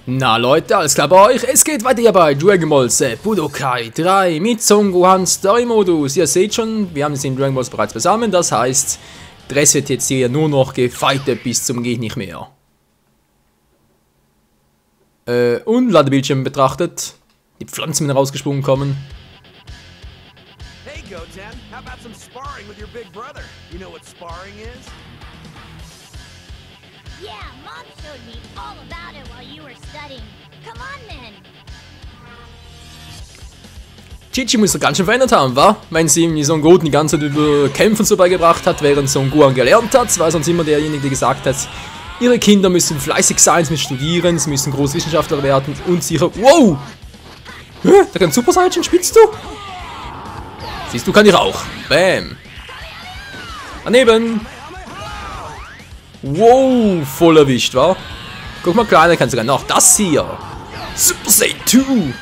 Na Leute, alles klar bei euch? Es geht weiter hier bei Dragon Ball Z Budokai 3 mit Son Gohan Story Modus. Ihr seht schon, wir haben es in Dragon Balls bereits beisammen, das heißt, Dress wird jetzt hier nur noch gefightet bis zum geht nicht mehr. Und Ladebildschirm betrachtet, die Pflanzen wieder rausgesprungen kommen. Hey Goten, how about some sparring with your big brother? You know what sparring is? Yeah, Mom showed me all about it while you were studying. Come on, then. Chi-Chi muss er ganz schön verändert haben, wa? Wenn sie ihm Son Goten die ganze Zeit über Kämpfen so beigebracht hat, während Son Gohan gelernt hat, war sonst immer derjenige, der gesagt hat, ihre Kinder müssen fleißig sein, sie müssen studieren, sie müssen Großwissenschaftler werden und sicher... Wow! Hä? Der kann Super Saiyan, spielst du? Siehst du, kann ich auch. Bam! Daneben! Wow, voll erwischt, wa? Guck mal, Kleiner kann sogar noch das hier. Super Saiyan 2!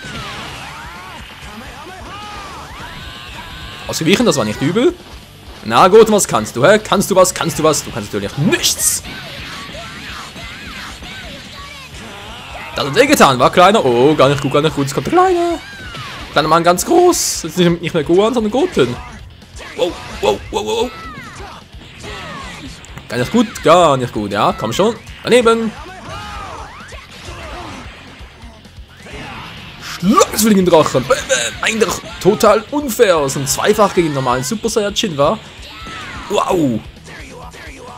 Ausgewichen, das war nicht übel. Na gut, was kannst du, hä? Kannst du was? Kannst du was? Du kannst natürlich nichts. Das hat wehgetan, war Kleiner. Oh, gar nicht gut, gar nicht gut. Jetzt kommt der Kleine. Kleiner Mann ganz groß. Jetzt nicht mehr Gohan, sondern Goten. Wow, wow, wow, wow. Gar nicht gut, gar nicht gut. Ja, komm schon. Daneben. Schlucksfliegen Drachen. Eigentlich total unfair. So ein Zweifach gegen den normalen Super Saiyajin war. Wow.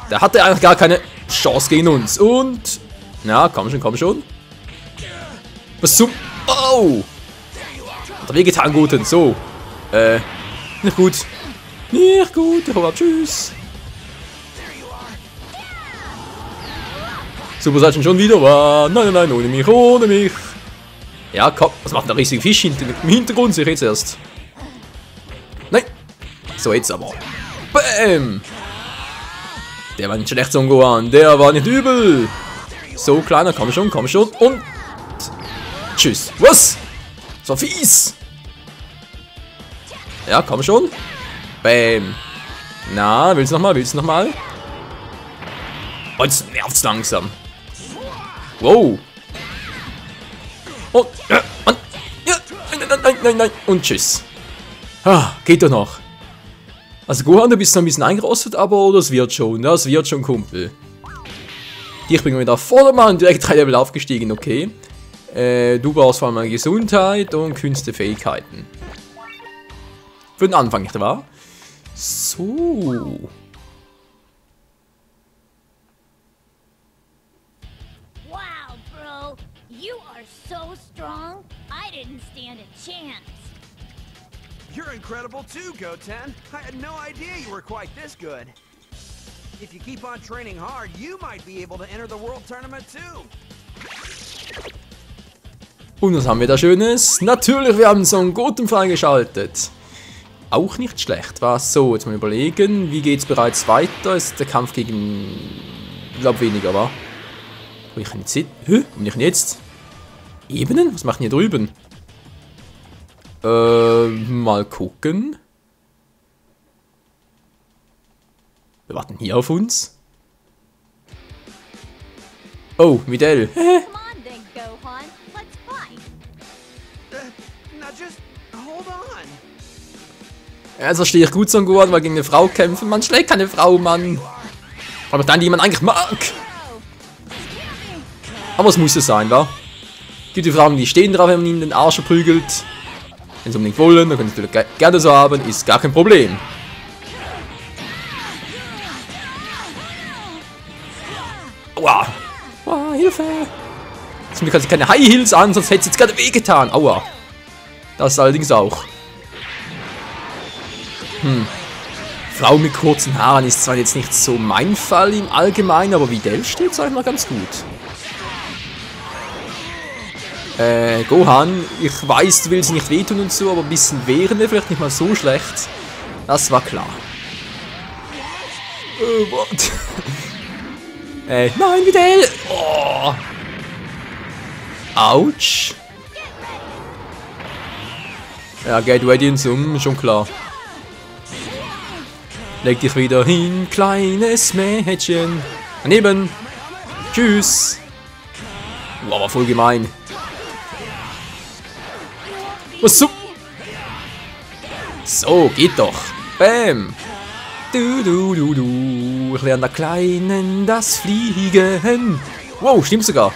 Der hatte eigentlich gar keine Chance gegen uns. Und. Na, komm schon, komm schon. Was zum. Oh! Hat er wehgetan, Guten. So. Nicht gut. Nicht gut. Tschüss. Super Saiyan schon wieder. Nein, nein, nein, ohne mich, ohne mich. Ja, komm. Was macht der riesige Fisch im Hintergrund? Sehe ich jetzt erst. Nein. So, jetzt aber. Bäm. Der war nicht schlecht, Son Gohan. Der war nicht übel. So, Kleiner, komm schon, komm schon. Und. Tschüss. Was? So fies. Ja, komm schon. Bäm. Na, willst du nochmal? Willst du nochmal? Oh, jetzt nervt's langsam. Wow. Und, ja, nein, nein, nein, nein. Und tschüss. Ah, geht doch noch. Also Gohan, du bist noch ein bisschen eingerostet, aber das wird schon, Kumpel. Dich bringen wir da Vordermann direkt 3 Level aufgestiegen, okay. Du brauchst vor allem Gesundheit und Künstefähigkeiten. Für den Anfang, nicht wahr? So. Wow, bro. You are so strong. I didn't stand a chance. You're incredible too, Goten. I had no idea you were quite this good. If you keep on training hard, you might be able to enter the World Tournament too. Und was haben wir da Schönes? Natürlich, wir haben Son Goten freigeschaltet. Auch nicht schlecht, was? So, jetzt mal überlegen, wie geht's bereits weiter? Ist der Kampf gegen... Ich glaube weniger, wa? Wo ich jetzt hin? Hä? Wo bin ich denn jetzt? Ebenen? Was macht denn hier drüben? Mal gucken. Wir warten hier auf uns. Oh, Videl. Come on, then, Gohan. Let's fight. Now just hold on. Ja, das verstehe ich gut, Son Gohan, weil gegen eine Frau kämpfen. Man schlägt keine Frau, Mann. Aber dann, die man eigentlich mag. Aber es muss es sein, wa? Gibt die Frauen, die stehen drauf, wenn man ihnen den Arsch prügelt. Wenn sie unbedingt wollen, dann können sie natürlich gerne so haben, ist gar kein Problem. Aua. Aua, Hilfe. Zum Glück hat sie keine High Heels an, sonst hätte sie jetzt gerade wehgetan. Aua. Das allerdings auch. Frau mit kurzen Haaren ist zwar jetzt nicht so mein Fall im Allgemeinen, aber Videl steht, sag ich mal, ganz gut. Gohan, ich weiß, du willst nicht wehtun und so, aber ein bisschen wehren wäre vielleicht nicht mal so schlecht. Das war klar. What? Nein, Videl! Oh. Autsch! Ja, geht ready und so, schon klar. Leg dich wieder hin, kleines Mädchen. Daneben. Tschüss. Wow, war voll gemein. Was so? So, geht doch. Bam. Ich lerne der Kleinen das Fliegen. Wow, stimmt sogar.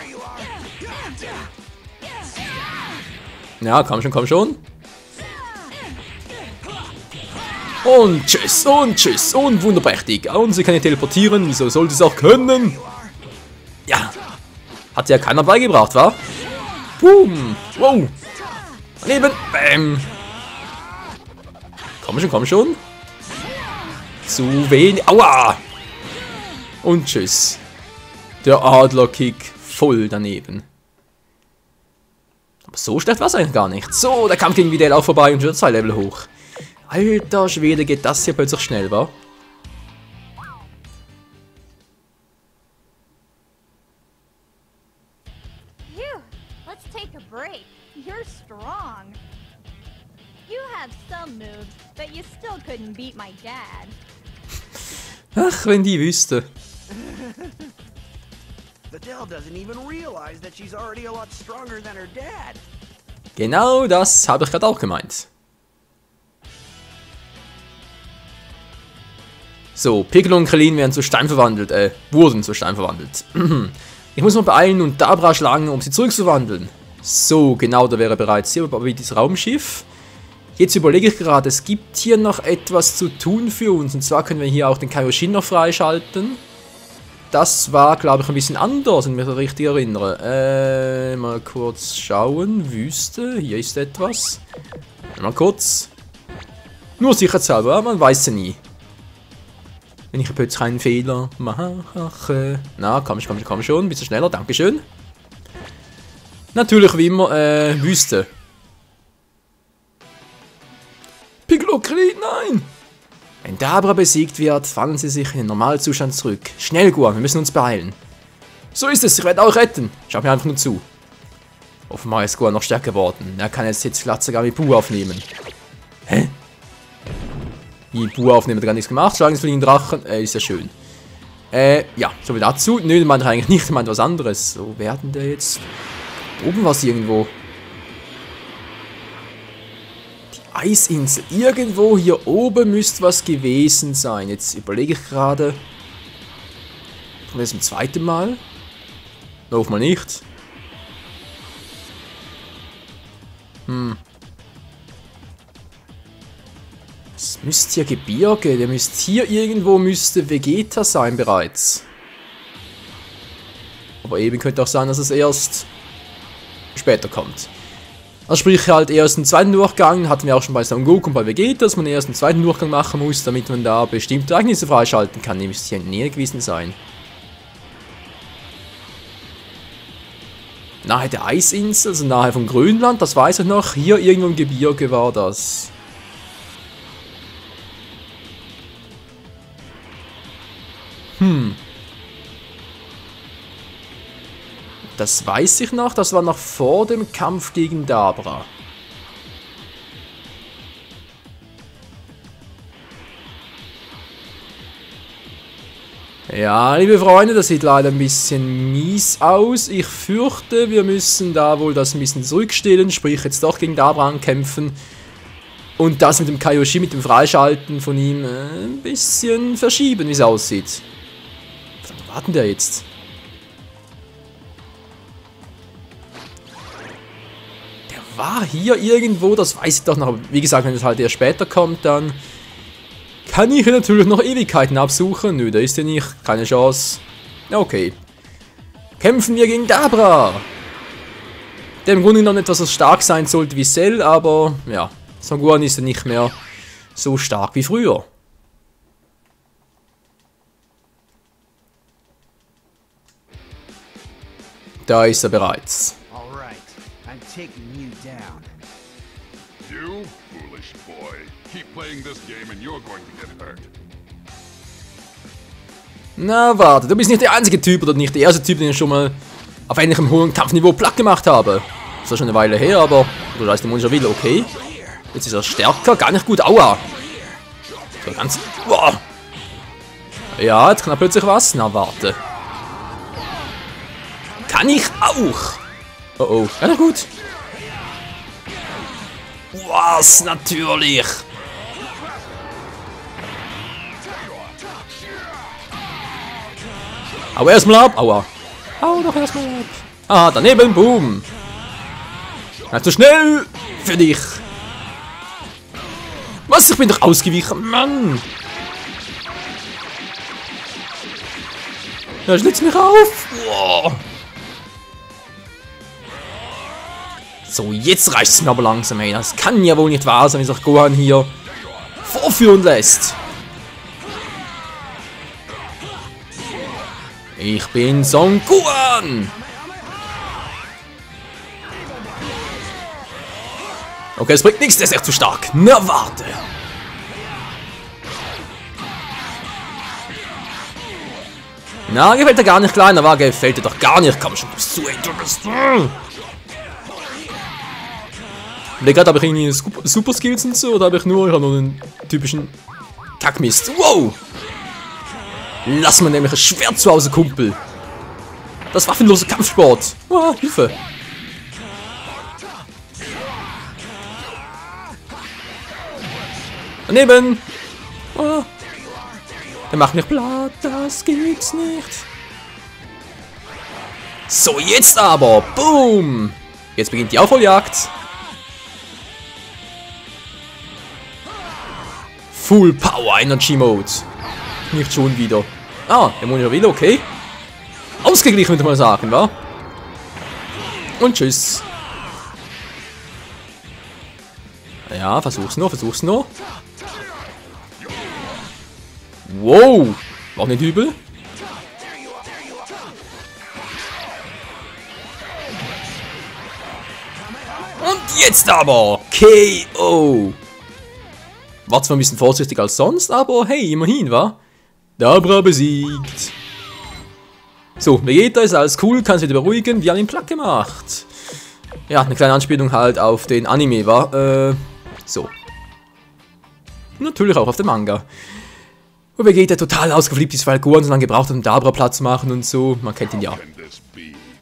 Ja, komm schon, komm schon. Und tschüss, und wunderprächtig. Und sie kann ja teleportieren, wieso sollte sie es auch können? Ja. Hat ja keiner beigebracht, wa? Boom. Wow. Daneben. Bam. Komm schon, komm schon. Zu wenig. Aua. Und tschüss. Der Adlerkick voll daneben. Aber so schlecht war es eigentlich gar nicht. So, der Kampf gegen Videl auch vorbei und schon 2 Level hoch. Alter Schwede, geht das hier plötzlich schnell, wa? Phew, let's take a break. You're strong. You have some moves, but you still couldn't beat my dad. Ach, wenn die wüsste. Videl doesn't even realize that she's already a lot stronger than her dad. Genau das habe ich gerade auch gemeint. So, Piccolo und Krillin werden zu Stein verwandelt, wurden zu Stein verwandelt. Ich muss mal beeilen und Dabra schlagen, um sie zurückzuwandeln. So, genau, da wäre bereits hier aber dieses Raumschiff. Jetzt überlege ich gerade, es gibt hier noch etwas zu tun für uns. Und zwar können wir hier auch den Kaioshin noch freischalten. Das war, glaube ich, ein bisschen anders, wenn ich mich richtig erinnere. Mal kurz schauen. Wüste, hier ist etwas. Mal kurz. Nur sicherheitshalber, man weiß ja nie. Wenn ich plötzlich einen Fehler mache. Na, komm schon, ein bisschen schneller, dankeschön. Natürlich wie immer, Wüste. Piccolo, Krillin, nein! Wenn Dabra besiegt wird, fallen sie sich in den Normalzustand zurück. Schnell, Gohan, wir müssen uns beeilen. So ist es, ich werde auch retten. Schau mir einfach nur zu. Offenbar ist Gohan noch stärker geworden. Er kann jetzt glatt sogar mit Bu aufnehmen. Hä? Die Bu aufnehmen hat gar nichts gemacht. Schlagen sie fliegen Drachen. Ist ja schön. Ja, so viel dazu. Nö, meint er eigentlich nicht, er meint was anderes. So, werden der jetzt... Oben war es irgendwo. Eisinsel. Irgendwo hier oben müsste was gewesen sein. Jetzt überlege ich gerade. Kommt das zum zweiten Mal? Lauf mal nicht. Es müsste hier Gebirge. Der müsste hier irgendwo müsste Vegeta sein bereits. Aber eben könnte auch sein, dass es erst später kommt. Also sprich halt erst einen zweiten Durchgang, hatten wir auch schon bei Son Goku und bei Vegeta, dass man erst einen zweiten Durchgang machen muss, damit man da bestimmte Ereignisse freischalten kann. Die müsste hier näher gewesen sein. Nahe der Eisinsel, also nahe von Grönland, das weiß ich noch. Hier irgendwo im Gebirge war das. Das weiß ich noch, das war noch vor dem Kampf gegen Dabra. Ja, liebe Freunde, das sieht leider ein bisschen mies aus. Ich fürchte, wir müssen da wohl das ein bisschen zurückstellen, sprich jetzt doch gegen Dabra ankämpfen. Und das mit dem Kaioshin, mit dem Freischalten von ihm ein bisschen verschieben, wie es aussieht. Was warten der jetzt? War hier irgendwo, das weiß ich doch noch, aber wie gesagt, wenn es halt erst später kommt, dann kann ich natürlich noch Ewigkeiten absuchen. Nö, da ist ja nicht, keine Chance. Okay. Kämpfen wir gegen Dabra. Der im Grunde genommen etwas so stark sein sollte wie Cell, aber ja, Son Gohan ist ja nicht mehr so stark wie früher. Da ist er bereits. Taking you down. You foolish boy. Keep playing this game and you're going to get hurt. Na warte, du bist nicht der einzige Typ oder nicht der erste Typ, den ich schon mal auf ähnlichem hohen Kampfniveau platt gemacht habe. Das war schon eine Weile her, aber du weißt, der Mund schon wieder, okay. Jetzt ist er stärker, gar nicht gut, aua. So ganz, boah. Ja, jetzt kann er plötzlich was. Na warte. Kann ich auch. Oh oh. Ja, na gut. Was? Natürlich. Hau erstmal ab. Aua. Hau doch erstmal ab. Ah, daneben. Boom. Nicht so schnell. Für dich. Was? Ich bin doch ausgewichen. Mann. Er schlitzt mich auf. Wow. So, jetzt reicht es mir aber langsam, ey. Das kann ja wohl nicht wahr sein, wie sich Gohan hier vorführen lässt. Ich bin Son Gohan. Okay, es bringt nichts, der ist echt zu stark. Na, warte. Na, gefällt dir gar nicht, kleiner Wagen, gefällt dir doch gar nicht. Komm schon, bist du, ey, du bist... Gerade habe ich irgendwie Super Skills und so, oder habe ich nur einen typischen Kackmist. Wow! Lass mir nämlich ein Schwert zu Hause, Kumpel. Das waffenlose Kampfsport. Oh, Hilfe. Daneben. Oh. Der macht mich platt, das gibt's nicht. So, jetzt aber. Boom. Jetzt beginnt die Aufholjagd. Full Power Energy Mode. Nicht schon wieder. Ah, der Monitor wieder, okay. Ausgeglichen, würde ich mal sagen, wa? Und tschüss. Ja, versuch's noch, versuch's noch. Wow, war nicht übel. Und jetzt aber KO. War zwar ein bisschen vorsichtig als sonst, aber hey, immerhin, wa? Dabra besiegt. So, Vegeta ist alles cool, kann sich wieder beruhigen, wir haben ihn platt gemacht. Ja, eine kleine Anspielung halt auf den Anime, wa? So. Natürlich auch auf den Manga. Wo Vegeta total ausgeflippt ist, weil Gohan so lange gebraucht hat, um Dabra Platz zu machen und so. Man kennt ihn ja.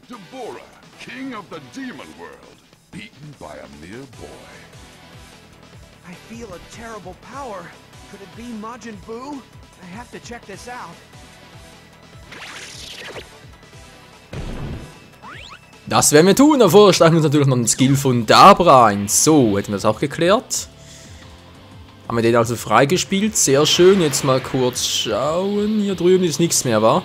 Dabura, king of the demon world, beaten by a mere boy. I feel a terrible power. Could it be Majin Buu? I have to check this out. Das werden wir tun. Davor steigen wir uns natürlich noch einen Skill von Dabra ein. So, hätten wir das auch geklärt. Haben wir den also freigespielt. Sehr schön. Jetzt mal kurz schauen. Hier drüben ist nichts mehr, wa?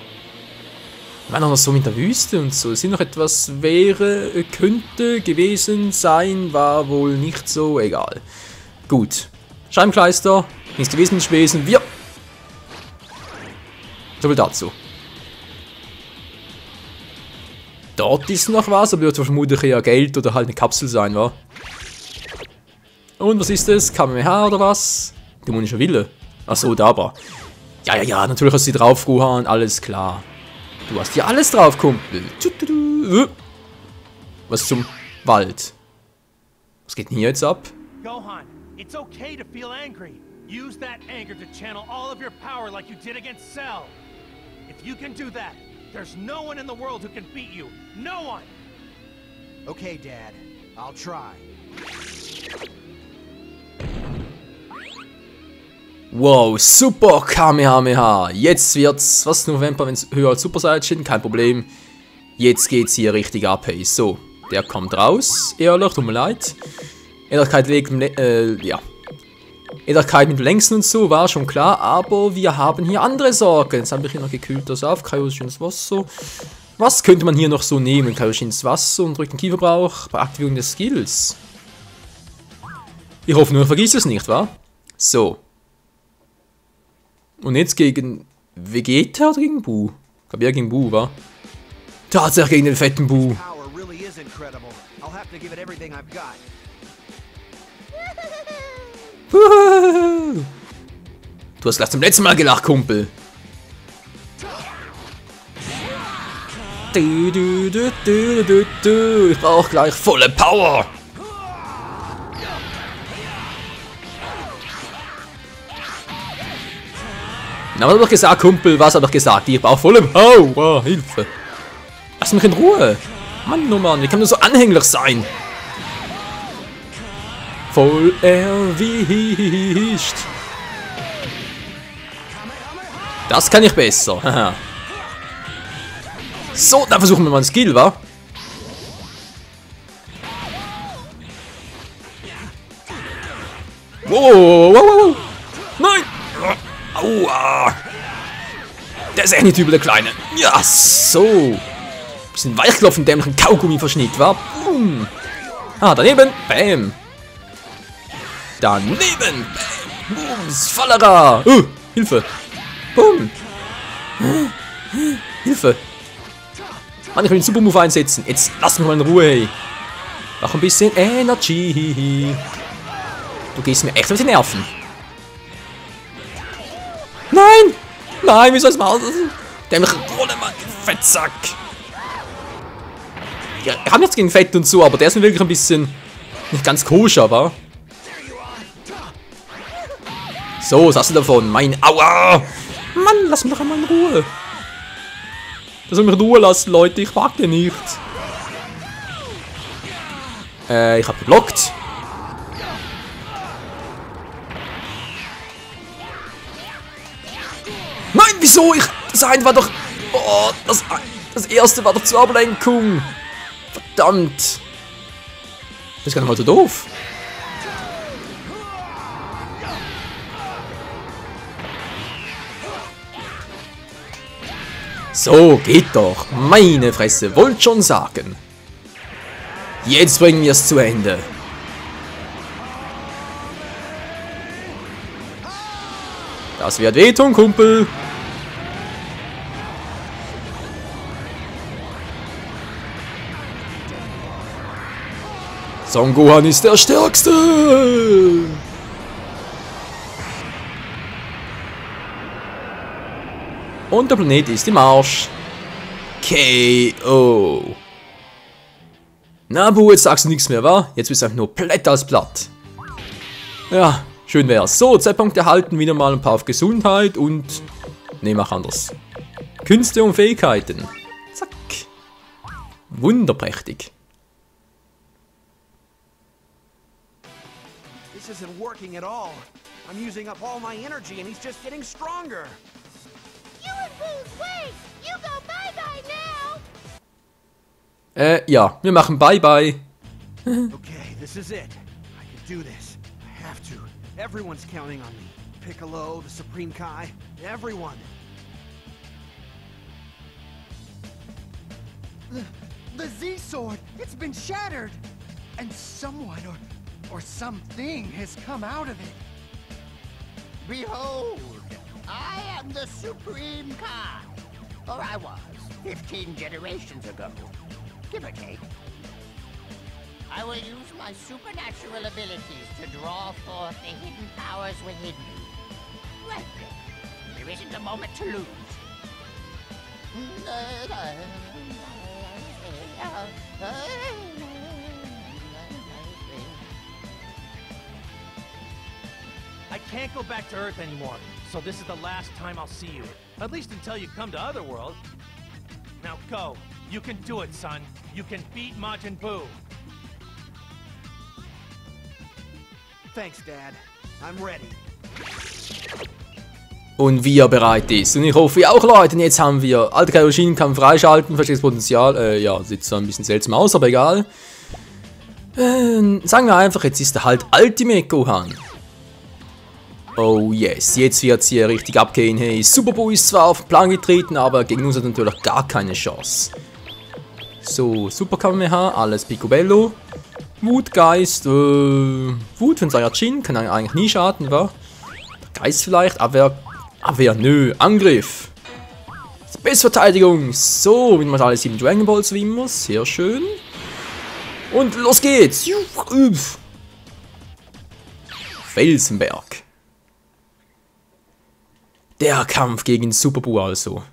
Wir waren noch so mit der Wüste und so. Sind noch etwas wäre, könnte gewesen sein, war wohl nicht so. Egal. Gut. Scheibenkleister. Nichts gewesen, Spesen. Wir. So viel dazu. Dort ist noch was, aber wird vermutlich eher Geld oder halt eine Kapsel sein, wa? Und was ist das? Kamehameha oder was? Dämonischer Wille. Achso, da aber. Ja, natürlich hast du sie drauf, Gohan, alles klar. Du hast hier alles drauf, Kumpel. Was zum Wald? Was geht denn hier jetzt ab? Gohan, it's okay to feel angry. Use that anger to channel all of your power like you did against Cell. If you can do that, there's no one in the world who can beat you. No one! Okay, Dad. I'll try. Wow, super Kamehameha. Jetzt wird's, was November, wenn es höher als Super Saiyajin, kein Problem. Jetzt geht's hier richtig ab, hey. So, der kommt raus. Ehrlich, tut mir leid. Ehrlichkeit wegen, ja. Ehrlichkeit mit Längsten und so, war schon klar, aber wir haben hier andere Sorgen. Jetzt habe ich hier noch gekühltes auf, Kaioshins Wasser. Was könnte man hier noch so nehmen? Kaioshins Wasser und drückt den Kieferbrauch bei Aktivierung des Skills. Ich hoffe nur, vergiss es nicht, wa? So. Und jetzt gegen Vegeta oder gegen Buu? Ich glaube eher gegen Buu, wa? Tatsächlich gegen den fetten Buu. Power really is incredible. I'll have to give it everything I've got. Du hast gleich zum letzten Mal gelacht, Kumpel. Ich brauche gleich volle Power. Na, was hab ich gesagt, Kumpel? Was hab ich gesagt? Ich brauche volle Power. Hilfe. Lass mich in Ruhe. Mann, oh Mann, wie kann man so anhänglich sein? Voll erwischt. Das kann ich besser. Haha. So, dann versuchen wir mal einen Skill, wa? Wow, wow, wow. Nein! Aua! Der ist echt nicht übel, der Kleine. Ja, so. Bisschen weichklopfen, dämlichen Kaugummi-Verschnitt, wa? Boom. Ah, daneben. Bam. Daneben. Bam. Booms. Fallera. Hilfe. Boom. Hilfe. Mann, ich will den Super-Move einsetzen. Jetzt lass mich mal in Ruhe, hey. Noch ein bisschen Energy. Du gehst mir echt auf die Nerven. Nein! Nein, wie soll es machen? Dämliche Rolle, Mann. Fettsack. Ja, wir haben nichts gegen Fett und so, aber der ist mir wirklich ein bisschen nicht ganz koscher, wa? So, was hast du davon? Mein Aua! Mann, lass mich doch einmal in Ruhe. Das soll mich in Ruhe lassen, Leute. Ich mag den nicht. Ich hab geblockt. Nein, wieso? Das eine war doch... Oh, das erste war doch zur Ablenkung. Verdammt. Das ist gar nicht mal so doof. So, geht doch. Meine Fresse, wollt schon sagen. Jetzt bringen wir es zu Ende. Das wird wehtun, Kumpel. Son Gohan ist der Stärkste. Und der Planet ist im Arsch. K.O. Na, Bu, jetzt sagst du nichts mehr, wa? Jetzt bist du einfach nur platt als platt. Ja, schön wär's. So, Zeitpunkt erhalten, wieder mal ein paar auf Gesundheit und... Ne, mach anders. Künste und Fähigkeiten. Zack. Wunderprächtig. This isn't working at all. I'm using up all my energy and he's just getting stronger. You and Boo's way! You go bye-bye now! Ja, wir machen Bye-Bye. Okay, this is it. I can do this. I have to. Everyone's counting on me. Piccolo, the Supreme Kai, everyone. The Z-Sword! It's been shattered! And someone or something has come out of it. Behold, I am the Supreme Kai. Or I was, 15 generations ago. Give or take. I will use my supernatural abilities to draw forth the hidden powers within me. Right then. There isn't a moment to lose. I can't go back to Earth anymore, so this is the last time I'll see you. At least until you come to Otherworld. Now go. You can do it, son. You can beat Majin Buu. Thanks, Dad. I'm ready. Und wie er bereit ist. Und ich hoffe, ihr auch, Leute. Und jetzt haben wir Alter Kaioshin kann freischalten, verstecktes Potenzial. Ja, sieht zwar ein bisschen seltsam aus, aber egal. Sagen wir einfach, jetzt ist er halt Ultimate Gohan. Oh yes, jetzt wird es hier richtig abgehen. Hey, Super Buu ist zwar auf den Plan getreten, aber gegen uns hat er natürlich gar keine Chance. So, Super Kamehameha, alles Picobello. Wutgeist, Wut von Saiyajin, kann eigentlich nie schaden, wa? Geist vielleicht, Abwehr, nö, Angriff. Space-Verteidigung, so, wie man alle 7 Dragon Balls wie muss, sehr schön. Und los geht's. Felsenberg. Der Kampf gegen Super Buu also.